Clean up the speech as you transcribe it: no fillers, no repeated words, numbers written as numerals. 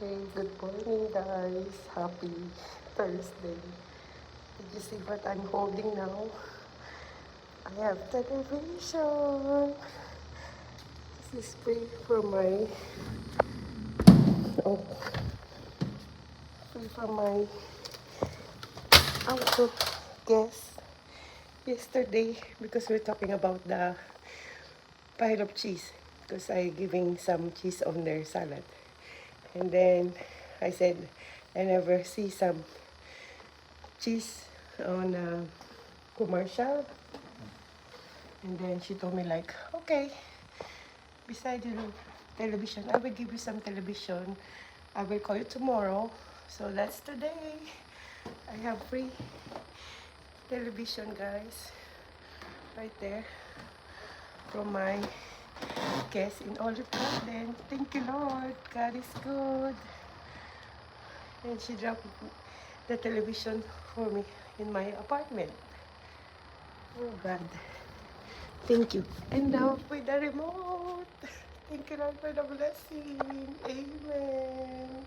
Okay, good morning guys. Happy Thursday. Did you see what I'm holding now? I have television. This is free from my oh free from my outlook guest yesterday because we're talking about the pile of cheese because I giving some cheese on their salad. And then I said I never see some cheese on a commercial. And then she told me like, okay, beside your television, I will give you some television. I will call you tomorrow. So that's today. I have free television, guys. Right there. From my guest in Olive Garden. Thank you, Lord. God is good. And she dropped the television for me in my apartment. Oh, God. Thank you. And now with the remote. Thank you, Lord, for the blessing. Amen.